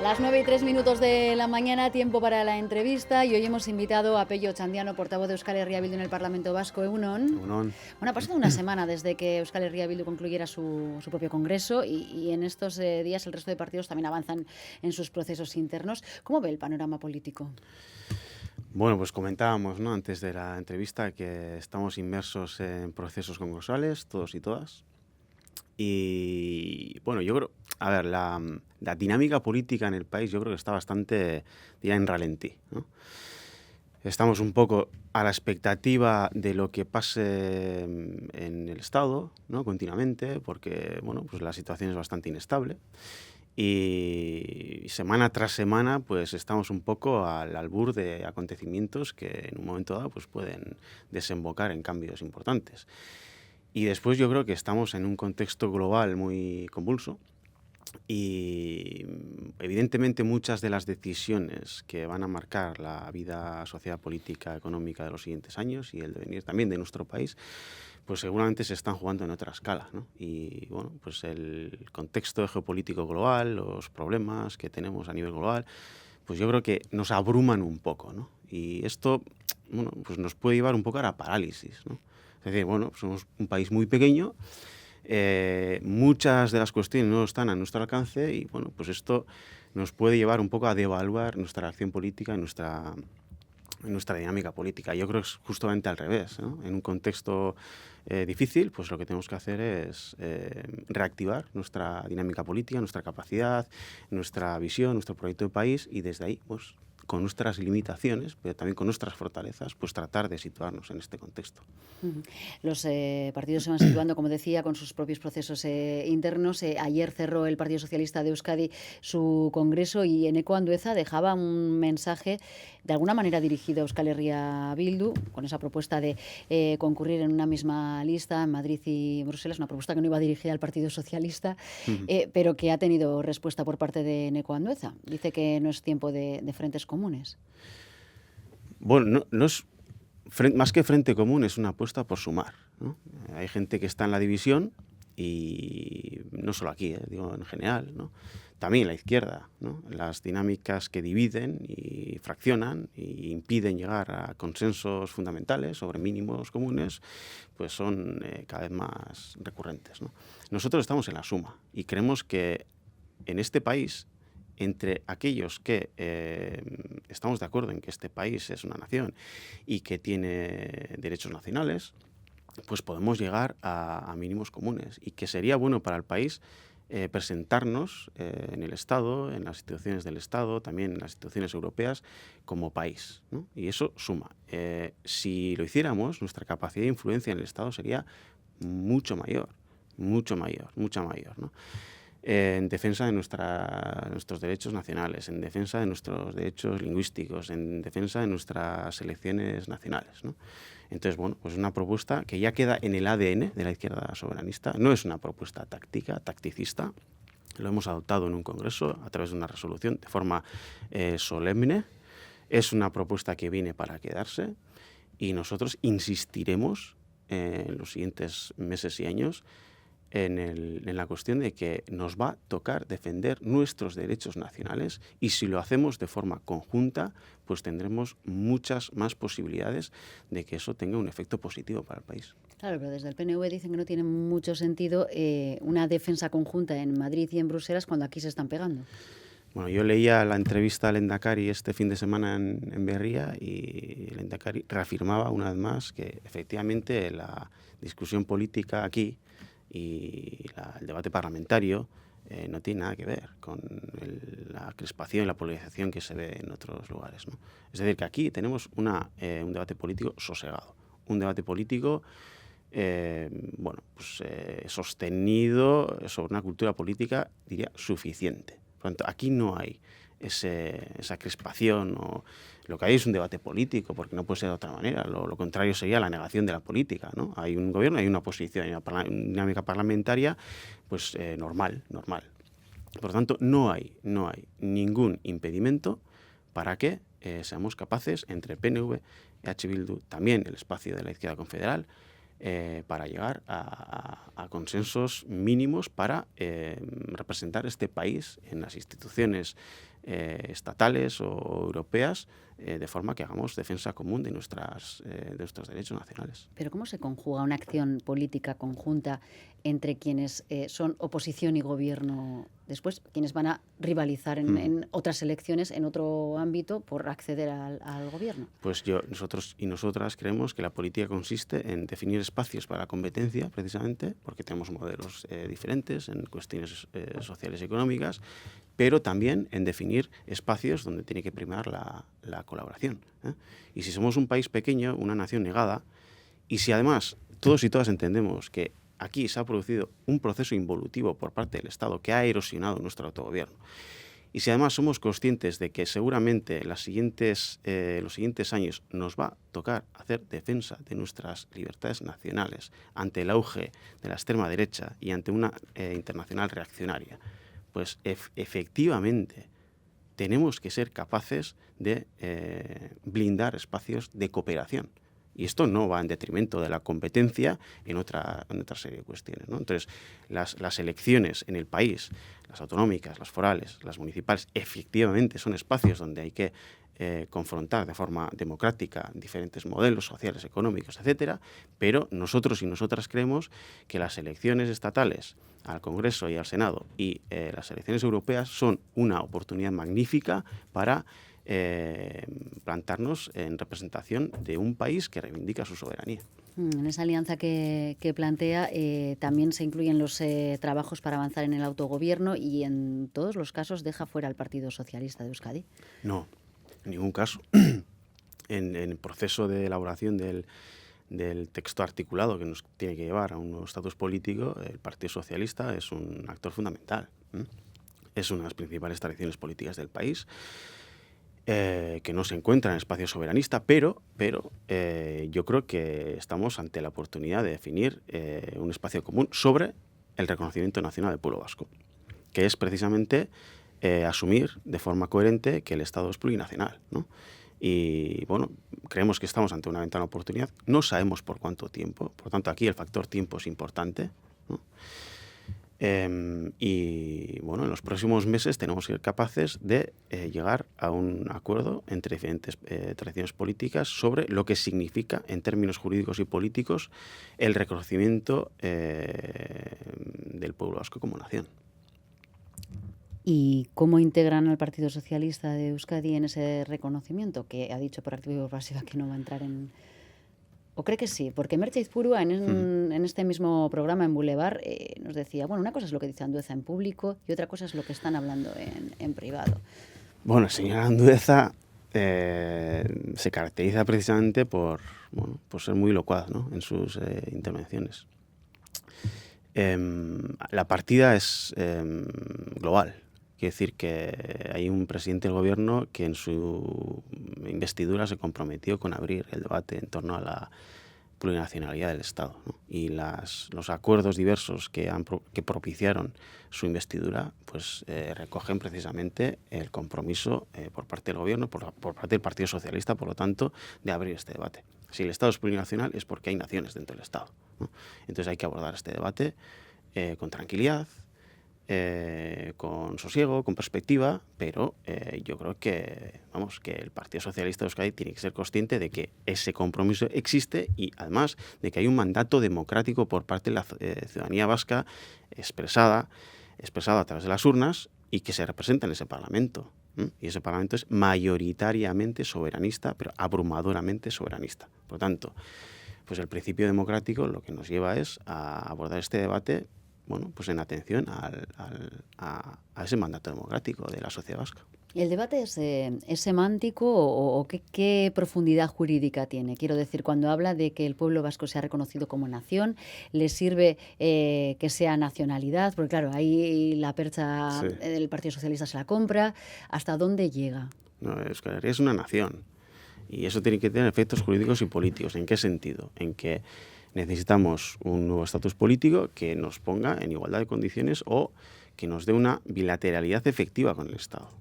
Las 9:03 de la mañana, tiempo para la entrevista, y hoy hemos invitado a Pello Otxandiano, portavoz de Euskal Herria Bildu en el Parlamento Vasco. Egunon. Egunon. Bueno, ha pasado una semana desde que Euskal Herria Bildu concluyera su propio congreso y en estos días el resto de partidos también avanzan en sus procesos internos. ¿Cómo ve el panorama político? Bueno, pues comentábamos, ¿no?, antes de la entrevista que estamos inmersos en procesos congresales, todos y todas. Y bueno, yo creo, a ver, la dinámica política en el país yo creo que está bastante ya en ralentí, ¿no? Estamos un poco a la expectativa de lo que pase en el Estado, ¿no?, continuamente, porque bueno, pues la situación es bastante inestable. Y semana tras semana, pues estamos un poco al albur de acontecimientos que en un momento dado pues pueden desembocar en cambios importantes. Y después yo creo que estamos en un contexto global muy convulso y evidentemente muchas de las decisiones que van a marcar la vida social, política, económica de los siguientes años y el devenir también de nuestro país, pues seguramente se están jugando en otra escala, ¿no? Y bueno, pues el contexto geopolítico global, los problemas que tenemos a nivel global, pues yo creo que nos abruman un poco, ¿no? Y esto, bueno, pues nos puede llevar un poco a la parálisis, ¿no? Es decir, bueno, somos un país muy pequeño, muchas de las cuestiones no están a nuestro alcance y bueno, pues esto nos puede llevar un poco a devaluar nuestra acción política, nuestra dinámica política. Yo creo que es justamente al revés, ¿no? En un contexto difícil, pues lo que tenemos que hacer es reactivar nuestra dinámica política, nuestra capacidad, nuestra visión, nuestro proyecto de país y desde ahí, pues con nuestras limitaciones, pero también con nuestras fortalezas, pues tratar de situarnos en este contexto. Los partidos se van situando, como decía, con sus propios procesos internos. Ayer cerró el Partido Socialista de Euskadi su congreso y Eneko Andueza dejaba un mensaje de alguna manera dirigido a Euskal Herria Bildu, con esa propuesta de concurrir en una misma lista en Madrid y Bruselas, una propuesta que no iba dirigida al Partido Socialista, pero que ha tenido respuesta por parte de Eneko Andueza. Dice que no es tiempo de frentes comunes. Bueno, no es más que frente común, es una apuesta por sumar, ¿no? Hay gente que está en la división y no solo aquí, digo en general, ¿no? También la izquierda, ¿no? Las dinámicas que dividen y fraccionan y impiden llegar a consensos fundamentales sobre mínimos comunes, pues son cada vez más recurrentes, ¿no? Nosotros estamos en la suma y creemos que en este país, entre aquellos que estamos de acuerdo en que este país es una nación y que tiene derechos nacionales, pues podemos llegar a mínimos comunes y que sería bueno para el país presentarnos en el Estado, en las instituciones del Estado, también en las instituciones europeas, como país, ¿no? Y eso suma. Si lo hiciéramos, nuestra capacidad de influencia en el Estado sería mucho mayor, mucha mayor, ¿no? En defensa de nuestros derechos nacionales, en defensa de nuestros derechos lingüísticos, en defensa de nuestras selecciones nacionales, ¿no? Entonces, bueno, pues es una propuesta que ya queda en el ADN de la izquierda soberanista. No es una propuesta táctica, tacticista. Lo hemos adoptado en un congreso a través de una resolución de forma solemne. Es una propuesta que viene para quedarse y nosotros insistiremos en los siguientes meses y años en la cuestión de que nos va a tocar defender nuestros derechos nacionales y si lo hacemos de forma conjunta, pues tendremos muchas más posibilidades de que eso tenga un efecto positivo para el país. Claro, pero desde el PNV dicen que no tiene mucho sentido una defensa conjunta en Madrid y en Bruselas cuando aquí se están pegando. Bueno, yo leía la entrevista al Lehendakari este fin de semana en Berria y el Lehendakari reafirmaba una vez más que efectivamente la discusión política aquí y el debate parlamentario no tiene nada que ver con la crispación y la polarización que se ve en otros lugares, ¿no? Es decir, que aquí tenemos un debate político sosegado, un debate político sostenido sobre una cultura política, diría, suficiente. Por lo tanto, aquí no hay esa crispación o lo que hay es un debate político, porque no puede ser de otra manera. Lo contrario sería la negación de la política, ¿no? Hay un gobierno, hay una oposición, hay una dinámica parlamentaria, pues normal. Por lo tanto, no hay ningún impedimento para que seamos capaces, entre PNV, EH Bildu, también el espacio de la izquierda confederal, para llegar a consensos mínimos para representar este país en las instituciones estatales o europeas, de forma que hagamos defensa común de nuestros derechos nacionales. Pero ¿cómo se conjuga una acción política conjunta entre quienes son oposición y gobierno después, quienes van a rivalizar en otras elecciones, en otro ámbito, por acceder al gobierno? Pues nosotros y nosotras creemos que la política consiste en definir espacios para la competencia, precisamente, porque tenemos modelos diferentes en cuestiones sociales y económicas, pero también en definir espacios donde tiene que primar la colaboración. Y si somos un país pequeño, una nación negada, y si además todos y todas entendemos que aquí se ha producido un proceso involutivo por parte del Estado que ha erosionado nuestro autogobierno, y si además somos conscientes de que seguramente los siguientes años nos va a tocar hacer defensa de nuestras libertades nacionales ante el auge de la extrema derecha y ante una internacional reaccionaria, pues efectivamente tenemos que ser capaces de blindar espacios de cooperación. Y esto no va en detrimento de la competencia en otra serie de cuestiones, ¿no? Entonces, las elecciones en el país, las autonómicas, las forales, las municipales, efectivamente son espacios donde hay que confrontar de forma democrática diferentes modelos sociales, económicos, etcétera, pero nosotros y nosotras creemos que las elecciones estatales al Congreso y al Senado y las elecciones europeas son una oportunidad magnífica para plantarnos en representación de un país que reivindica su soberanía. En esa alianza que plantea también se incluyen los trabajos para avanzar en el autogobierno y en todos los casos deja fuera al Partido Socialista de Euskadi. No, en ningún caso. En el proceso de elaboración del texto articulado que nos tiene que llevar a un nuevo estatus político, el Partido Socialista es un actor fundamental. Es una de las principales tradiciones políticas del país, que no se encuentra en el espacio soberanista, pero yo creo que estamos ante la oportunidad de definir un espacio común sobre el reconocimiento nacional del pueblo vasco, que es precisamente asumir de forma coherente que el Estado es plurinacional, ¿no? Y bueno, creemos que estamos ante una ventana de oportunidad, no sabemos por cuánto tiempo, por tanto aquí el factor tiempo es importante, ¿no? Y bueno, en los próximos meses tenemos que ser capaces de llegar a un acuerdo entre diferentes tradiciones políticas sobre lo que significa en términos jurídicos y políticos el reconocimiento del pueblo vasco como nación. ¿Y cómo integran al Partido Socialista de Euskadi en ese reconocimiento? Que ha dicho por activa y por pasiva que no va a entrar en... ¿O cree que sí? Porque Merche Izpurua en este mismo programa en Boulevard nos decía, bueno, una cosa es lo que dice Andueza en público y otra cosa es lo que están hablando en privado. Bueno, el señor Andueza se caracteriza precisamente por ser muy locuaz, ¿no?, en sus intervenciones. La partida es global. Quiere decir que hay un presidente del gobierno que en su investidura se comprometió con abrir el debate en torno a la plurinacionalidad del Estado, ¿no? Y los acuerdos diversos que propiciaron su investidura pues recogen precisamente el compromiso por parte del gobierno, por parte del Partido Socialista, por lo tanto, de abrir este debate. Si el Estado es plurinacional es porque hay naciones dentro del Estado, ¿no? Entonces hay que abordar este debate con tranquilidad, con sosiego, con perspectiva, pero yo creo que el Partido Socialista de Euskadi tiene que ser consciente de que ese compromiso existe y además de que hay un mandato democrático por parte de la ciudadanía vasca expresado a través de las urnas y que se representa en ese Parlamento. Y ese Parlamento es mayoritariamente soberanista, pero abrumadoramente soberanista. Por lo tanto, pues el principio democrático lo que nos lleva es a abordar este debate pues en atención a ese mandato democrático de la sociedad vasca. ¿El debate es semántico o qué profundidad jurídica tiene? Quiero decir, cuando habla de que el pueblo vasco sea reconocido como nación, ¿le sirve que sea nacionalidad? Porque claro, ahí la percha del Partido Socialista se la compra. ¿Hasta dónde llega? No, Euskal Herria es una nación y eso tiene que tener efectos jurídicos y políticos. ¿En qué sentido? En que necesitamos un nuevo estatus político que nos ponga en igualdad de condiciones o que nos dé una bilateralidad efectiva con el Estado,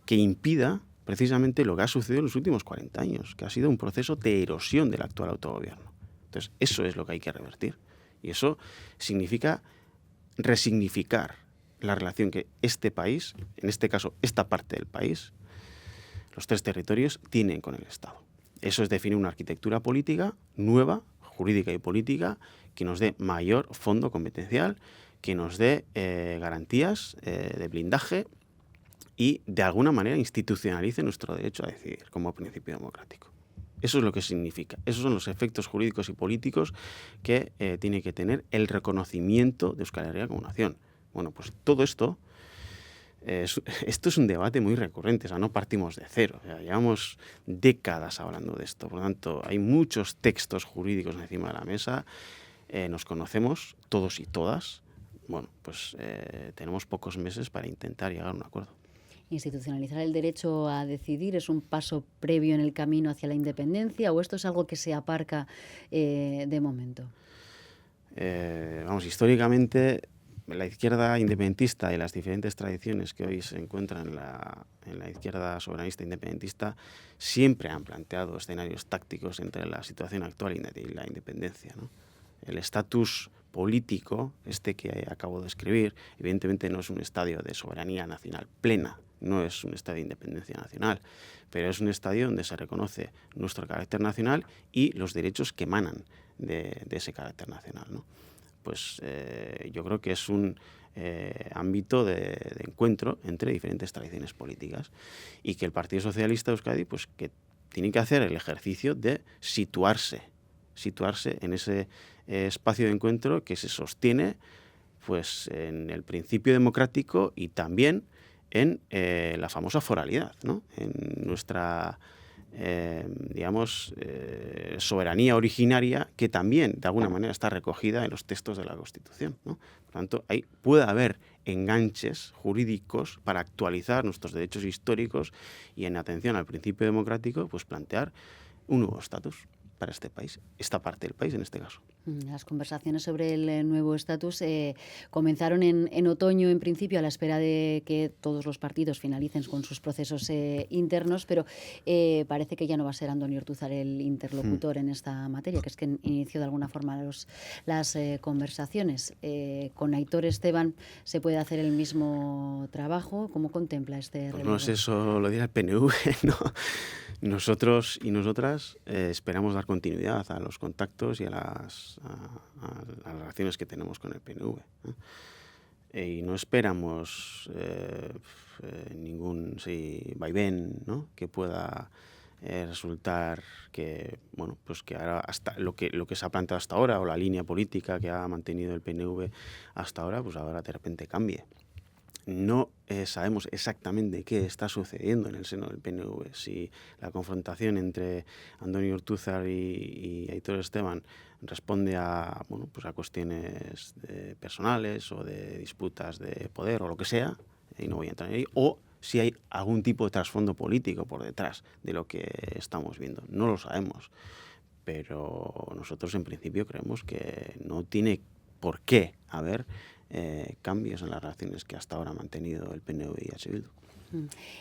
que impida precisamente lo que ha sucedido en los últimos 40 años, que ha sido un proceso de erosión del actual autogobierno. Entonces, eso es lo que hay que revertir. Y eso significa resignificar la relación que este país, en este caso esta parte del país, los 3 territorios, tienen con el Estado. Eso es definir una arquitectura política nueva, jurídica y política, que nos dé mayor fondo competencial, que nos dé garantías de blindaje y de alguna manera institucionalice nuestro derecho a decidir como principio democrático. Eso es lo que significa. Esos son los efectos jurídicos y políticos que tiene que tener el reconocimiento de Euskal Herria como nación. Bueno, pues todo esto, esto es un debate muy recurrente, o sea, no partimos de cero. O sea, llevamos décadas hablando de esto. Por lo tanto, hay muchos textos jurídicos encima de la mesa. Nos conocemos todos y todas. Bueno, pues tenemos pocos meses para intentar llegar a un acuerdo. ¿Institucionalizar el derecho a decidir es un paso previo en el camino hacia la independencia o esto es algo que se aparca de momento? Históricamente la izquierda independentista y las diferentes tradiciones que hoy se encuentran en la izquierda soberanista independentista siempre han planteado escenarios tácticos entre la situación actual y la independencia, ¿no? El estatus político, que acabo de escribir, evidentemente no es un estadio de soberanía nacional plena, no es un estadio de independencia nacional, pero es un estadio donde se reconoce nuestro carácter nacional y los derechos que emanan de ese carácter nacional, ¿no? Pues yo creo que es un ámbito de encuentro entre diferentes tradiciones políticas y que el Partido Socialista de Euskadi pues que tiene que hacer el ejercicio de situarse en ese espacio de encuentro que se sostiene pues en el principio democrático y también en la famosa foralidad, ¿no? En nuestra soberanía originaria, que también de alguna manera está recogida en los textos de la Constitución, ¿no? Por tanto, ahí puede haber enganches jurídicos para actualizar nuestros derechos históricos y, en atención al principio democrático, pues plantear un nuevo estatus para este país, esta parte del país en este caso. Las conversaciones sobre el nuevo estatus comenzaron en otoño, en principio, a la espera de que todos los partidos finalicen con sus procesos internos, pero parece que ya no va a ser Andoni Ortuzar el interlocutor en esta materia, que es que inició de alguna forma las conversaciones. Con Aitor Esteban se puede hacer el mismo trabajo. ¿Cómo contempla este relevo? Pues no sé, eso lo dirá el PNV, ¿no? Nosotros y nosotras esperamos dar continuidad a los contactos y a las relaciones que tenemos con el PNV, ¿no? Y no esperamos ningún vaivén, ¿no? Que pueda resultar que, bueno, pues que ahora hasta lo que se ha planteado hasta ahora o la línea política que ha mantenido el PNV hasta ahora, pues ahora de repente cambie. No sabemos exactamente qué está sucediendo en el seno del PNV, si la confrontación entre Andoni Ortuzar y Aitor Esteban responde a cuestiones personales o de disputas de poder o lo que sea, y no voy a entrar en ahí, o si hay algún tipo de trasfondo político por detrás de lo que estamos viendo. No lo sabemos, pero nosotros en principio creemos que no tiene por qué haber cambios en las relaciones que hasta ahora ha mantenido el PNV y H. Bildu.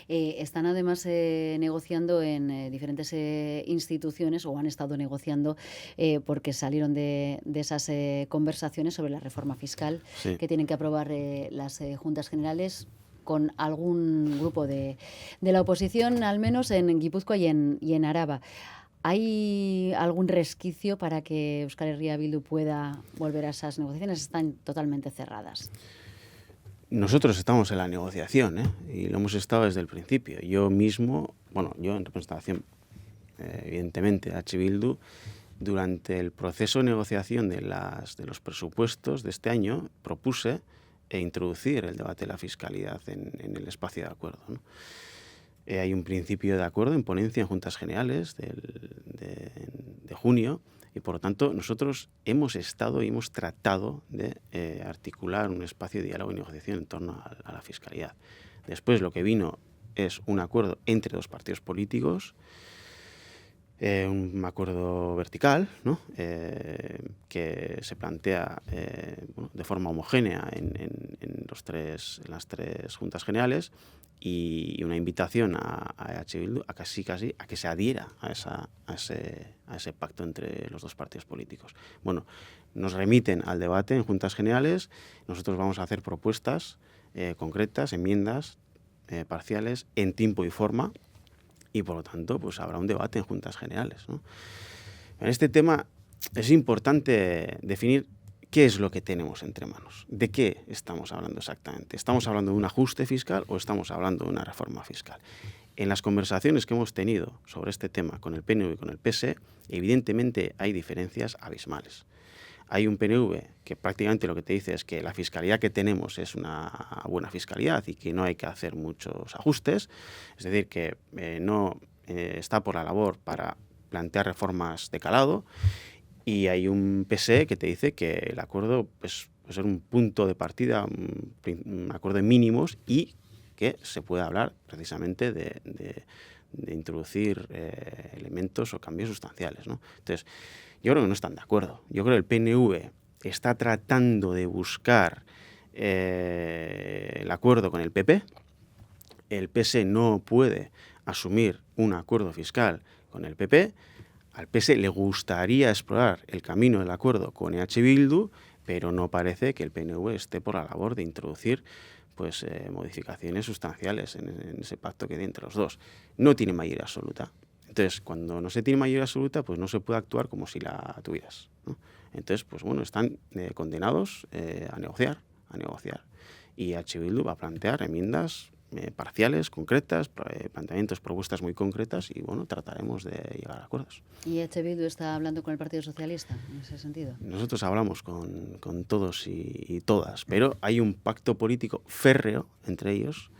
Están además negociando en diferentes instituciones o han estado negociando porque salieron de esas conversaciones sobre la reforma fiscal que tienen que aprobar las Juntas Generales con algún grupo de la oposición, al menos en Guipúzcoa y en Araba. ¿Hay algún resquicio para que Euskal Herria Bildu pueda volver a esas negociaciones? ¿Están totalmente cerradas? Nosotros estamos en la negociación, y lo hemos estado desde el principio. Yo mismo, yo en representación, evidentemente, a H. Bildu, durante el proceso de negociación de los presupuestos de este año, propuse introducir el debate de la fiscalidad en el espacio de acuerdo, ¿no? Hay un principio de acuerdo en ponencia en Juntas Generales de junio y, por lo tanto, nosotros hemos estado y hemos tratado de articular un espacio de diálogo y negociación en torno a la fiscalidad. Después lo que vino es un acuerdo entre dos partidos políticos un acuerdo vertical, ¿no? Que se plantea bueno, de forma homogénea en las tres juntas generales, y una invitación a EH Bildu a casi a que se adhiera a ese pacto entre los dos partidos políticos. Bueno, nos remiten al debate en juntas generales, nosotros vamos a hacer propuestas concretas, enmiendas parciales en tiempo y forma, y por lo tanto pues habrá un debate en juntas generales, ¿no? En este tema es importante definir qué es lo que tenemos entre manos, de qué estamos hablando exactamente. ¿Estamos hablando de un ajuste fiscal o estamos hablando de una reforma fiscal? En las conversaciones que hemos tenido sobre este tema con el PNV y con el PSE, evidentemente hay diferencias abismales. Hay un PNV que prácticamente lo que te dice es que la fiscalidad que tenemos es una buena fiscalidad y que no hay que hacer muchos ajustes, es decir, que no está por la labor para plantear reformas de calado, y hay un PSE que te dice que el acuerdo pues, puede ser un punto de partida, un acuerdo de mínimos, y que se puede hablar precisamente de introducir elementos o cambios sustanciales, ¿no? Entonces, yo creo que no están de acuerdo. Yo creo que el PNV está tratando de buscar el acuerdo con el PP. El PSE no puede asumir un acuerdo fiscal con el PP. Al PSE le gustaría explorar el camino del acuerdo con EH Bildu, pero no parece que el PNV esté por la labor de introducir pues, modificaciones sustanciales en ese pacto que hay entre los dos. No tiene mayoría absoluta. Entonces, cuando no se tiene mayoría absoluta, pues no se puede actuar como si la tuvieras, ¿no? Entonces, pues bueno, están condenados a negociar. Y EH Bildu va a plantear enmiendas parciales, concretas, planteamientos, propuestas muy concretas, y bueno, trataremos de llegar a acuerdos. ¿Y EH Bildu está hablando con el Partido Socialista en ese sentido? Nosotros hablamos con todos y todas, pero hay un pacto político férreo entre ellos,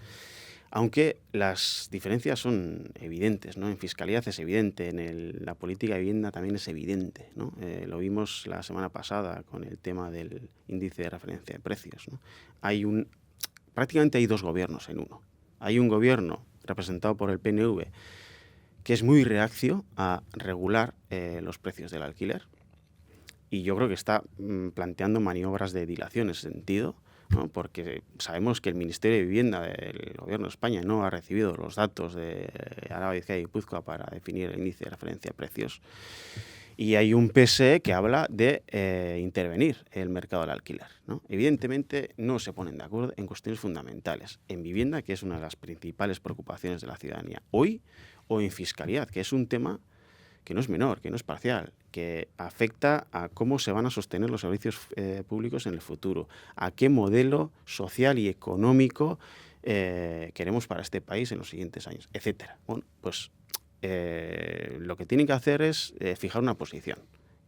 aunque las diferencias son evidentes, ¿no? En fiscalidad es evidente, en la política de vivienda también es evidente, ¿no? Lo vimos la semana pasada con el tema del índice de referencia de precios, ¿no? Prácticamente hay dos gobiernos en uno. Hay un gobierno representado por el PNV que es muy reacio a regular los precios del alquiler, y yo creo que está planteando maniobras de dilación en ese sentido, ¿no? Porque sabemos que el Ministerio de Vivienda del Gobierno de España no ha recibido los datos de Araba, Bizkaia y Guipúzcoa para definir el índice de referencia de precios. Y hay un PSE que habla de intervenir el mercado del alquiler, ¿no? Evidentemente no se ponen de acuerdo en cuestiones fundamentales, en vivienda, que es una de las principales preocupaciones de la ciudadanía hoy, o en fiscalidad, que es un tema que no es menor, que no es parcial, que afecta a cómo se van a sostener los servicios públicos en el futuro, a qué modelo social y económico queremos para este país en los siguientes años, etcétera. Bueno, pues lo que tienen que hacer es fijar una posición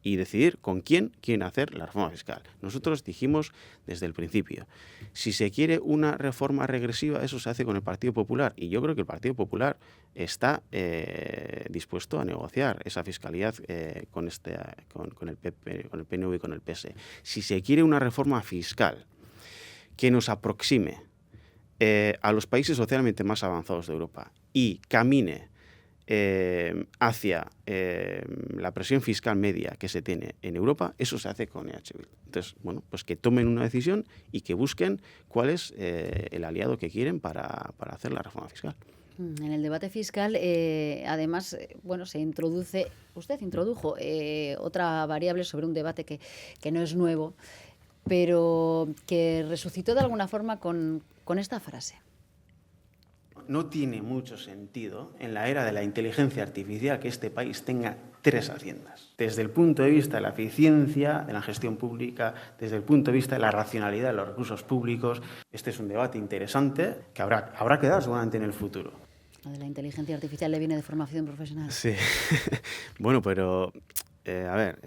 y decidir con quién quieren hacer la reforma fiscal. Nosotros dijimos desde el principio, si se quiere una reforma regresiva, eso se hace con el Partido Popular, y yo creo que el Partido Popular está dispuesto a negociar esa fiscalidad con el PP, con el PNV y con el PSE. Si se quiere una reforma fiscal que nos aproxime a los países socialmente más avanzados de Europa y camine hacia la presión fiscal media que se tiene en Europa, eso se hace con EH Bildu. Entonces, bueno, pues que tomen una decisión y que busquen cuál es el aliado que quieren para hacer la reforma fiscal. En el debate fiscal, además, bueno, usted introdujo otra variable sobre un debate que no es nuevo, pero que resucitó de alguna forma con esta frase. No tiene mucho sentido en la era de la inteligencia artificial que este país tenga tres haciendas. Desde el punto de vista de la eficiencia de la gestión pública, desde el punto de vista de la racionalidad de los recursos públicos, este es un debate interesante que habrá que dar seguramente en el futuro. Lo de la inteligencia artificial le viene de formación profesional. Sí, bueno, pero a ver,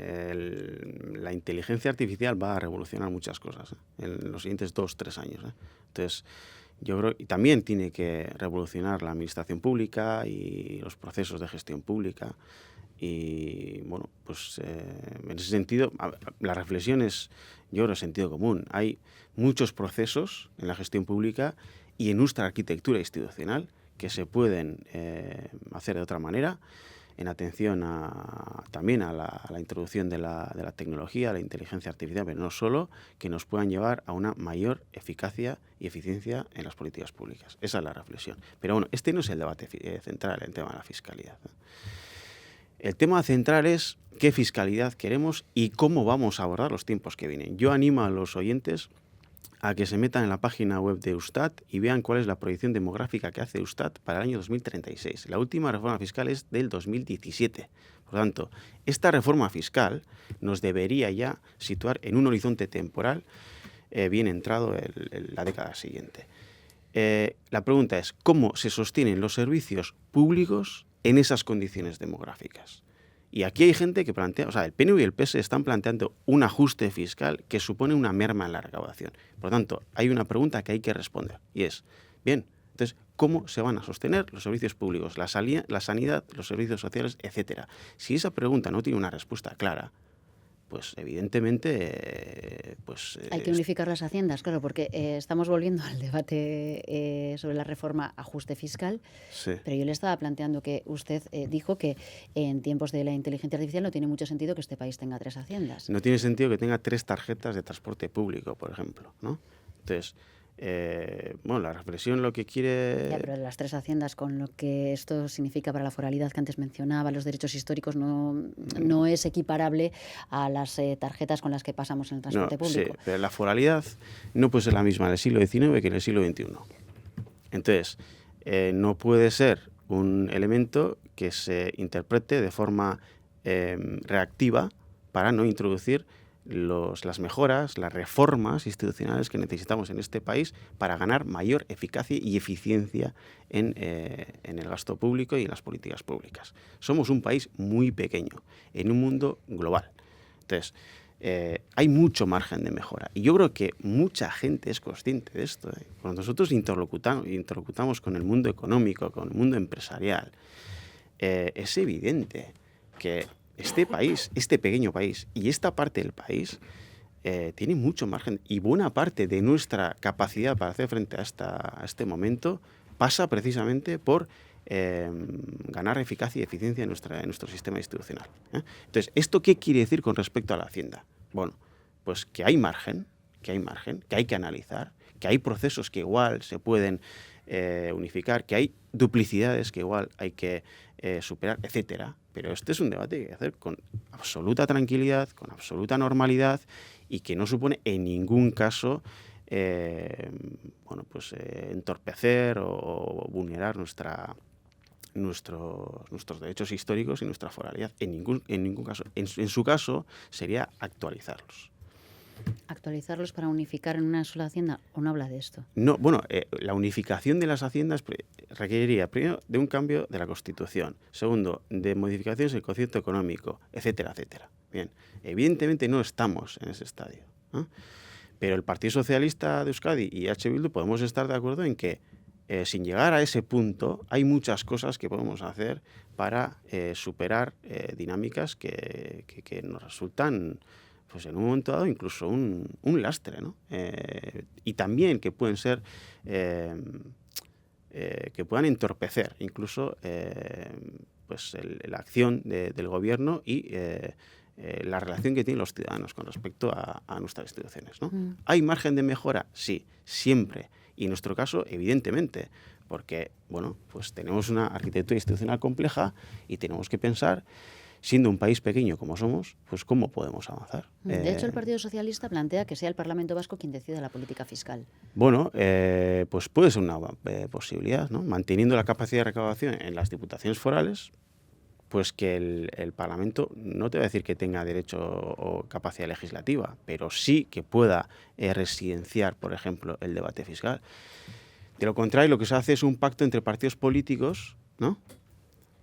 la inteligencia artificial va a revolucionar muchas cosas en los siguientes 2-3 años. Entonces, yo creo que también tiene que revolucionar la administración pública y los procesos de gestión pública. Y bueno, pues en ese sentido, la reflexión es, yo creo, sentido común. Hay muchos procesos en la gestión pública y en nuestra arquitectura institucional que se pueden hacer de otra manera. en atención también a la introducción de la tecnología, la inteligencia artificial, pero no solo, que nos puedan llevar a una mayor eficacia y eficiencia en las políticas públicas. Esa es la reflexión. Pero bueno, este no es el debate central, el tema de la fiscalidad, ¿no? El tema central es qué fiscalidad queremos y cómo vamos a abordar los tiempos que vienen. Yo animo a los oyentes a que se metan en la página web de Eustat y vean cuál es la proyección demográfica que hace Eustat para el año 2036. La última reforma fiscal es del 2017. Por lo tanto, esta reforma fiscal nos debería ya situar en un horizonte temporal bien entrado la década siguiente. La pregunta es, ¿cómo se sostienen los servicios públicos en esas condiciones demográficas? Y aquí hay gente que plantea, o sea, el PNV y el PS están planteando un ajuste fiscal que supone una merma en la recaudación. Por lo tanto, hay una pregunta que hay que responder y es, bien, entonces, ¿cómo se van a sostener los servicios públicos, la sanidad, los servicios sociales, etcétera? Si esa pregunta no tiene una respuesta clara, pues evidentemente... Hay que unificar las haciendas, claro, porque estamos volviendo al debate sobre la reforma ajuste fiscal, Sí. pero yo le estaba planteando que usted dijo que en tiempos de la inteligencia artificial no tiene mucho sentido que este país tenga 3 haciendas. No tiene sentido que tenga 3 tarjetas de transporte público, por ejemplo, ¿no? Entonces, bueno, la reflexión lo que quiere... Ya, pero las 3 haciendas, con lo que esto significa para la foralidad que antes mencionaba, los derechos históricos, no es equiparable a las tarjetas con las que pasamos en el transporte público. Sí, pero la foralidad no puede ser la misma en el siglo XIX que en el siglo XXI. Entonces, no puede ser un elemento que se interprete de forma reactiva para no introducir las mejoras, las reformas institucionales que necesitamos en este país para ganar mayor eficacia y eficiencia en el gasto público y en las políticas públicas. Somos un país muy pequeño en un mundo global. Entonces, hay mucho margen de mejora. Y yo creo que mucha gente es consciente de esto. Cuando nosotros interlocutamos con el mundo económico, con el mundo empresarial, es evidente que este país, este pequeño país y esta parte del país tiene mucho margen, y buena parte de nuestra capacidad para hacer frente a este momento pasa precisamente por ganar eficacia y eficiencia en nuestro sistema institucional. Entonces, ¿esto qué quiere decir con respecto a la Hacienda? Bueno, pues que hay margen, que hay que analizar, que hay procesos que igual se pueden unificar, que hay duplicidades que igual hay que superar, etcétera. Pero este es un debate que hay que hacer con absoluta tranquilidad, con absoluta normalidad, y que no supone en ningún caso entorpecer o vulnerar nuestros derechos históricos y nuestra foralidad. En ningún caso. En su caso sería actualizarlos. ¿Actualizarlos para unificar en una sola hacienda? ¿O no habla de esto? No, bueno, la unificación de las haciendas requeriría, primero, de un cambio de la Constitución. Segundo, de modificaciones del concierto económico, etcétera, etcétera. Bien, evidentemente no estamos en ese estadio, ¿no? Pero el Partido Socialista de Euskadi y H. Bildu podemos estar de acuerdo en que, sin llegar a ese punto, hay muchas cosas que podemos hacer para superar dinámicas que nos resultan, pues en un momento dado, incluso un lastre, ¿no? Y también que pueden ser, que puedan entorpecer incluso la acción del gobierno y la relación que tienen los ciudadanos con respecto a nuestras instituciones, ¿no? ¿Hay margen de mejora? Sí, siempre. Y en nuestro caso, evidentemente, porque, bueno, pues tenemos una arquitectura institucional compleja y tenemos que pensar, siendo un país pequeño como somos, pues cómo podemos avanzar. De hecho, el Partido Socialista plantea que sea el Parlamento Vasco quien decida la política fiscal. Bueno, pues puede ser una posibilidad, ¿no? Manteniendo la capacidad de recaudación en las diputaciones forales, pues que el Parlamento, no te voy a decir que tenga derecho o capacidad legislativa, pero sí que pueda residenciar, por ejemplo, el debate fiscal. De lo contrario, lo que se hace es un pacto entre partidos políticos, ¿no?,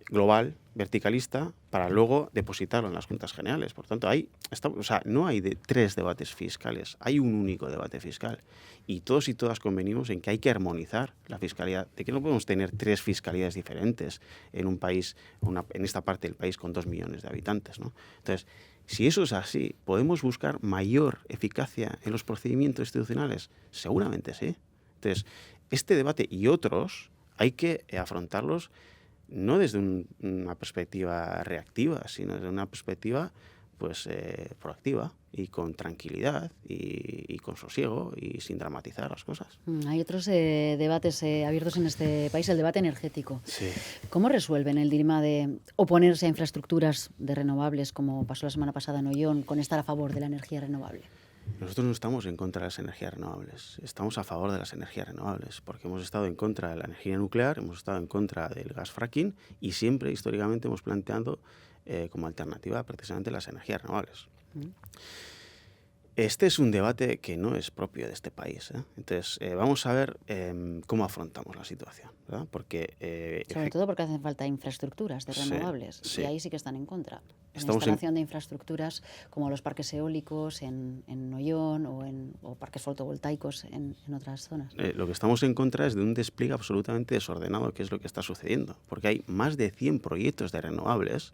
global, verticalista, para luego depositarlo en las Juntas Generales. Por tanto, no hay 3 debates fiscales, hay un único debate fiscal. Y todos y todas convenimos en que hay que armonizar la fiscalidad, de que no podemos tener 3 fiscalidades diferentes en un país, en esta parte del país con 2 millones de habitantes, ¿no? Entonces, si eso es así, ¿podemos buscar mayor eficacia en los procedimientos institucionales? Seguramente sí. Entonces, este debate y otros hay que afrontarlos no desde una perspectiva reactiva, sino desde una perspectiva pues proactiva y con tranquilidad y con sosiego y sin dramatizar las cosas. Hay otros debates abiertos en este país, el debate energético. Sí. ¿Cómo resuelven el dilema de oponerse a infraestructuras de renovables, como pasó la semana pasada en Ollón, con estar a favor de la energía renovable? Nosotros no estamos en contra de las energías renovables, estamos a favor de las energías renovables, porque hemos estado en contra de la energía nuclear, hemos estado en contra del gas fracking y siempre históricamente hemos planteado como alternativa precisamente las energías renovables. Este es un debate que no es propio de este país, ¿eh? Entonces, vamos a ver cómo afrontamos la situación, ¿verdad? Porque, Sobre todo porque hacen falta infraestructuras de renovables, sí. Y ahí sí que están en contra. La Estamos instalación de infraestructuras como los parques eólicos en Ollón o parques fotovoltaicos en otras zonas. Lo que estamos en contra es de un despliegue absolutamente desordenado, que es lo que está sucediendo, porque hay más de 100 proyectos de renovables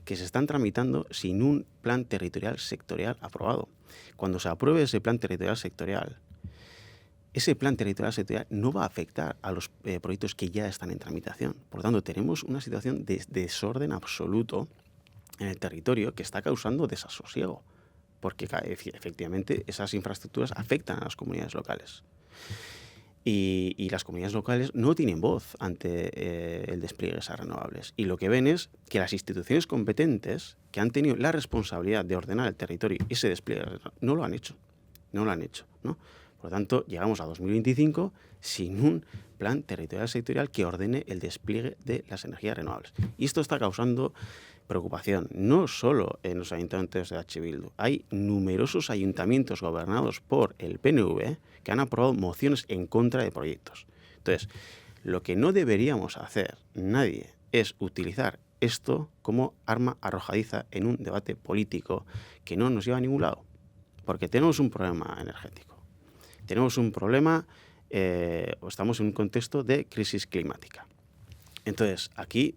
que se están tramitando sin un plan territorial sectorial aprobado. Cuando se apruebe ese plan territorial sectorial, ese plan territorial sectorial no va a afectar a los proyectos que ya están en tramitación. Por lo tanto, tenemos una situación de desorden absoluto en el territorio que está causando desasosiego, porque efectivamente esas infraestructuras afectan a las comunidades locales. Y las comunidades locales no tienen voz ante el despliegue de esas renovables. Y lo que ven es que las instituciones competentes que han tenido la responsabilidad de ordenar el territorio y ese despliegue no lo han hecho. ¿No? Por lo tanto, llegamos a 2025 sin un plan territorial sectorial que ordene el despliegue de las energías renovables. Y esto está causando preocupación, no solo en los ayuntamientos de H. Bildu. Hay numerosos ayuntamientos gobernados por el PNV que han aprobado mociones en contra de proyectos. Entonces, lo que no deberíamos hacer nadie es utilizar esto como arma arrojadiza en un debate político que no nos lleva a ningún lado. Porque tenemos un problema energético. Tenemos un problema, estamos en un contexto de crisis climática. Entonces, aquí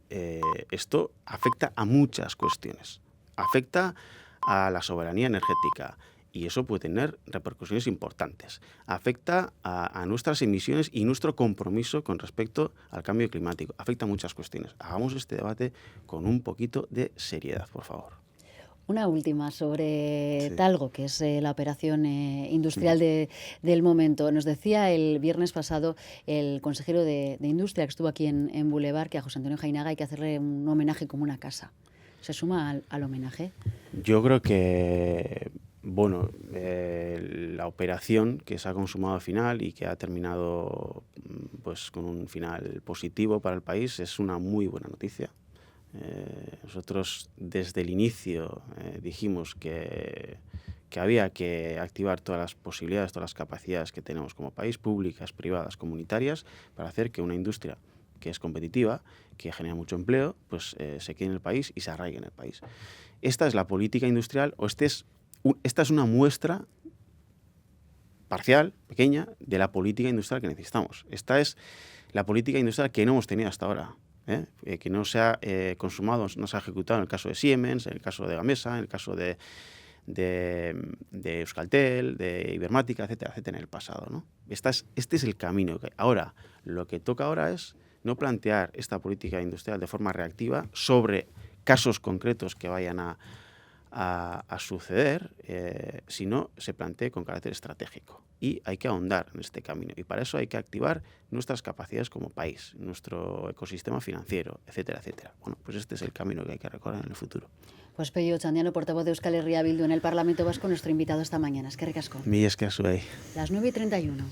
esto afecta a muchas cuestiones. Afecta a la soberanía energética y eso puede tener repercusiones importantes. Afecta a nuestras emisiones y nuestro compromiso con respecto al cambio climático. Afecta a muchas cuestiones. Hagamos este debate con un poquito de seriedad, por favor. Una última sobre Talgo, que es la operación industrial del momento. Nos decía el viernes pasado el consejero de Industria, que estuvo aquí en Boulevard, que a José Antonio Jainaga hay que hacerle un homenaje como una casa. ¿Se suma al homenaje? Yo creo que, bueno, la operación que se ha consumado al final y que ha terminado pues con un final positivo para el país es una muy buena noticia. Nosotros desde el inicio dijimos que había que activar todas las posibilidades, todas las capacidades que tenemos como país, públicas, privadas, comunitarias, para hacer que una industria que es competitiva, que genera mucho empleo, pues se quede en el país y se arraigue en el país. Esta es la política industrial, o esta es una muestra parcial, pequeña, de la política industrial que necesitamos. Esta es la política industrial que no hemos tenido hasta ahora. Que no se ha consumado, no se ha ejecutado en el caso de Siemens, en el caso de Gamesa, en el caso de Euskaltel, de Ibermática, etcétera, etcétera, en el pasado, ¿no? Este es el camino. Ahora, lo que toca ahora es no plantear esta política industrial de forma reactiva sobre casos concretos que vayan a suceder, sino se plantee con carácter estratégico. Y hay que ahondar en este camino. Y para eso hay que activar nuestras capacidades como país, nuestro ecosistema financiero, etcétera, etcétera. Bueno, pues este es el camino que hay que recorrer en el futuro. Pues Pello Otxandiano, portavoz de Euskal Herria Bildu en el Parlamento Vasco, nuestro invitado esta mañana. Eskerrik asko. Mila esker zuei. Las 9:31.